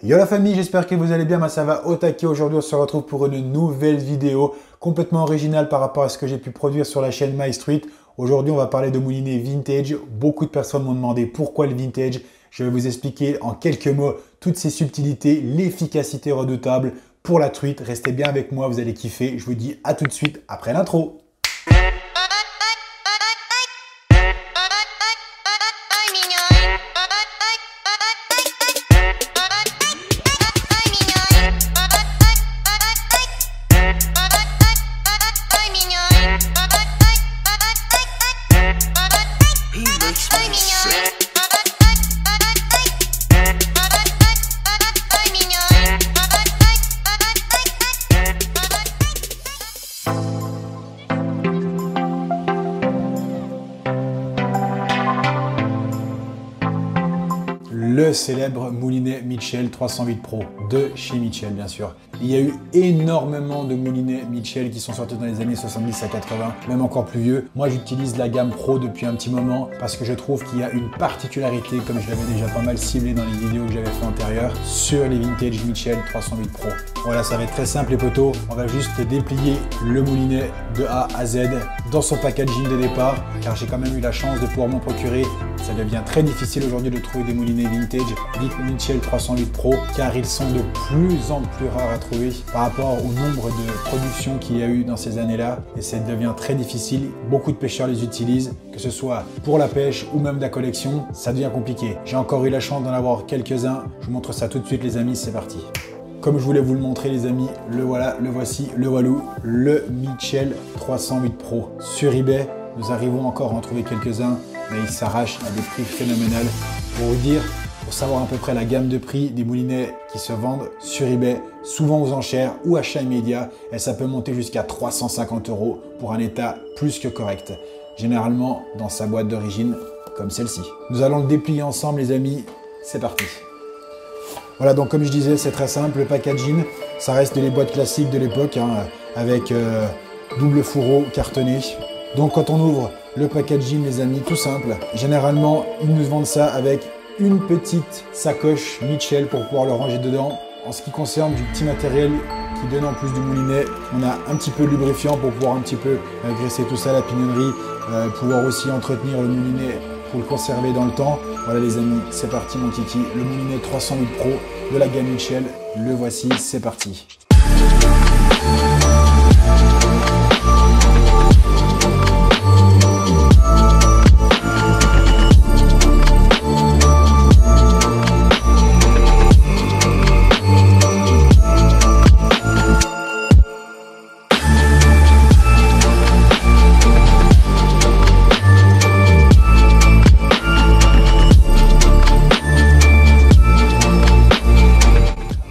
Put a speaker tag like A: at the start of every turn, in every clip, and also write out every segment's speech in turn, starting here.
A: Yo la famille, j'espère que vous allez bien, moi ça va au taquet. Aujourd'hui on se retrouve pour une nouvelle vidéo complètement originale par rapport à ce que j'ai pu produire sur la chaîne MyStreet. Aujourd'hui on va parler de moulinet vintage. Beaucoup de personnes m'ont demandé pourquoi le vintage. Je vais vous expliquer en quelques mots toutes ces subtilités, l'efficacité redoutable pour la truite. Restez bien avec moi, vous allez kiffer. Je vous dis à tout de suite après l'intro. Le célèbre moulinet Mitchell 308 Pro de chez Mitchell, bien sûr. Il y a eu énormément de moulinets Mitchell qui sont sortis dans les années 70 à 80, même encore plus vieux. Moi, j'utilise la gamme Pro depuis un petit moment parce que je trouve qu'il y a une particularité, comme je l'avais déjà pas mal ciblé dans les vidéos que j'avais fait antérieures, sur les vintage Mitchell 308 Pro. Voilà, ça va être très simple les potos. On va juste déplier le moulinet de A à Z dans son packaging de départ, car j'ai quand même eu la chance de pouvoir m'en procurer. Ça devient très difficile aujourd'hui de trouver des moulinets vintage Mitchell 308 Pro, car ils sont de plus en plus rares à trouver par rapport au nombre de productions qu'il y a eu dans ces années-là, et ça devient très difficile. Beaucoup de pêcheurs les utilisent, que ce soit pour la pêche ou même de la collection, ça devient compliqué. J'ai encore eu la chance d'en avoir quelques-uns. Je vous montre ça tout de suite les amis, c'est parti. Comme je voulais vous le montrer les amis, le voilà, le voici, le walou, le Mitchell 308 Pro. Sur eBay, nous arrivons encore à en trouver quelques-uns, mais ils s'arrachent à des prix phénoménaux. Pour vous dire, pour savoir à peu près la gamme de prix des moulinets qui se vendent sur eBay, souvent aux enchères ou achats immédiats, et ça peut monter jusqu'à 350 € pour un état plus que correct. Généralement dans sa boîte d'origine, comme celle-ci. Nous allons le déplier ensemble les amis, c'est parti. Voilà, donc comme je disais, c'est très simple, le packaging, ça reste les boîtes classiques de l'époque, hein, avec double fourreau cartonné. Donc quand on ouvre le packaging, les amis, tout simple, généralement, ils nous vendent ça avec une petite sacoche Mitchell pour pouvoir le ranger dedans. En ce qui concerne du petit matériel qui donne en plus du moulinet, on a un petit peu de lubrifiant pour pouvoir un petit peu graisser tout ça, la pignonnerie, pouvoir aussi entretenir le moulinet pour le conserver dans le temps. Voilà les amis, c'est parti mon kiki, le moulinet 308 Pro de la gamme Mitchell, le voici, c'est parti.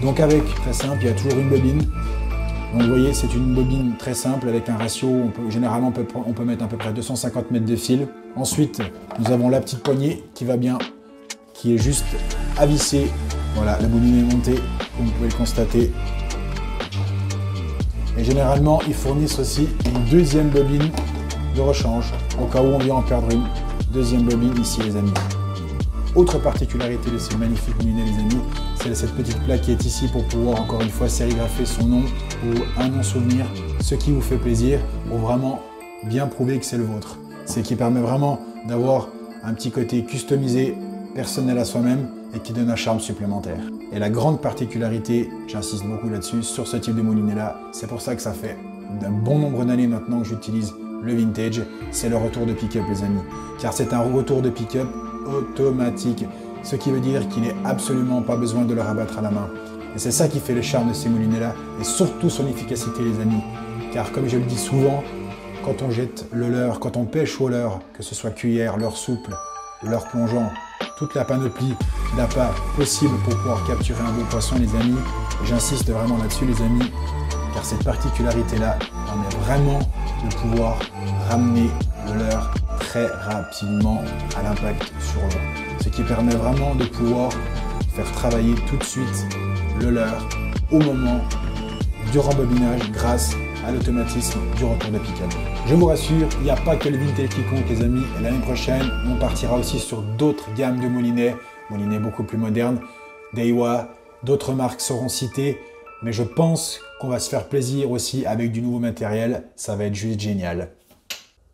A: Donc avec, très simple, il y a toujours une bobine. Donc vous voyez, c'est une bobine très simple avec un ratio, généralement on peut mettre à peu près 250 mètres de fil. Ensuite, nous avons la petite poignée qui va bien, qui est juste à visser. Voilà, la bobine est montée, comme vous pouvez le constater. Et généralement, ils fournissent aussi une deuxième bobine de rechange, au cas où on vient en perdre une. Deuxième bobine ici les amis. Autre particularité de ces magnifiques molinets les amis, c'est cette petite plaque qui est ici pour pouvoir encore une fois sérigraphier son nom ou un nom souvenir, ce qui vous fait plaisir pour vraiment bien prouver que c'est le vôtre. Ce qui permet vraiment d'avoir un petit côté customisé, personnel à soi-même et qui donne un charme supplémentaire. Et la grande particularité, j'insiste beaucoup là-dessus, sur ce type de moulinet là, c'est pour ça que ça fait un bon nombre d'années maintenant que j'utilise le vintage, c'est le retour de pick-up les amis. Car c'est un retour de pick-up automatique, ce qui veut dire qu'il n'est absolument pas besoin de le rabattre à la main. Et c'est ça qui fait le charme de ces moulinets-là, et surtout son efficacité les amis. Car comme je le dis souvent, quand on jette le leurre, quand on pêche au leurre, que ce soit cuillère, leurre souple, leurre plongeant, toute la panoplie d'appâts possible pour pouvoir capturer un beau poisson les amis, j'insiste vraiment là-dessus les amis, car cette particularité-là permet vraiment de pouvoir ramener le leurre très rapidement à l'impact sur l'eau. Ce qui permet vraiment de pouvoir faire travailler tout de suite le leurre au moment du rembobinage grâce à l'automatisme du retour de pick-up. Je vous rassure, il n'y a pas que le vintage qui compte les amis. L'année prochaine, on partira aussi sur d'autres gammes de moulinets beaucoup plus modernes, Daiwa, d'autres marques seront citées, mais je pense qu'on va se faire plaisir aussi avec du nouveau matériel, ça va être juste génial.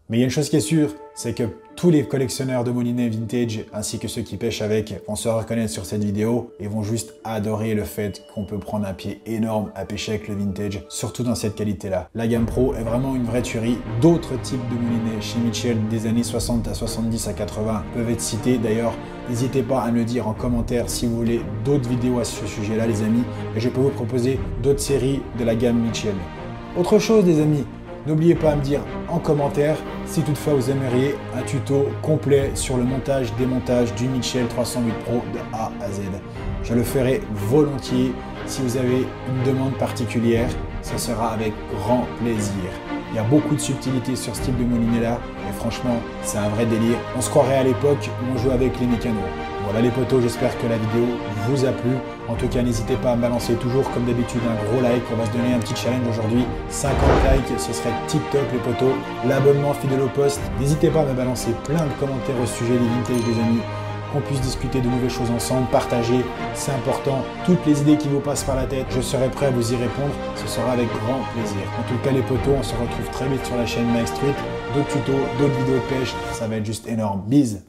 A: Mais il y a une chose qui est sûre, c'est que tous les collectionneurs de moulinets vintage, ainsi que ceux qui pêchent avec, vont se reconnaître sur cette vidéo et vont juste adorer le fait qu'on peut prendre un pied énorme à pêcher avec le vintage, surtout dans cette qualité-là. La gamme Pro est vraiment une vraie tuerie. D'autres types de moulinets chez Mitchell des années 60 à 70 à 80 peuvent être cités. D'ailleurs, n'hésitez pas à me le dire en commentaire si vous voulez d'autres vidéos à ce sujet-là, les amis, et je peux vous proposer d'autres séries de la gamme Mitchell. Autre chose, les amis, n'oubliez pas à me dire en commentaire si toutefois vous aimeriez un tuto complet sur le montage, démontage du Mitchell 308 Pro de A à Z. Je le ferai volontiers. Si vous avez une demande particulière, ce sera avec grand plaisir. Il y a beaucoup de subtilités sur ce type de moulinet là et franchement, c'est un vrai délire. On se croirait à l'époque où on jouait avec les mécanos. Voilà les potos, j'espère que la vidéo vous a plu. En tout cas, n'hésitez pas à me balancer toujours comme d'habitude un gros like. On va se donner un petit challenge aujourd'hui. 50 likes, ce serait tip top les potos. L'abonnement fidèle au poste. N'hésitez pas à me balancer plein de commentaires au sujet des vintage les amis. Qu'on puisse discuter de nouvelles choses ensemble, partager, c'est important. Toutes les idées qui vous passent par la tête, je serai prêt à vous y répondre. Ce sera avec grand plaisir. En tout cas les potos, on se retrouve très vite sur la chaîne Mike Street. D'autres tutos, d'autres vidéos de pêche, ça va être juste énorme. Bise!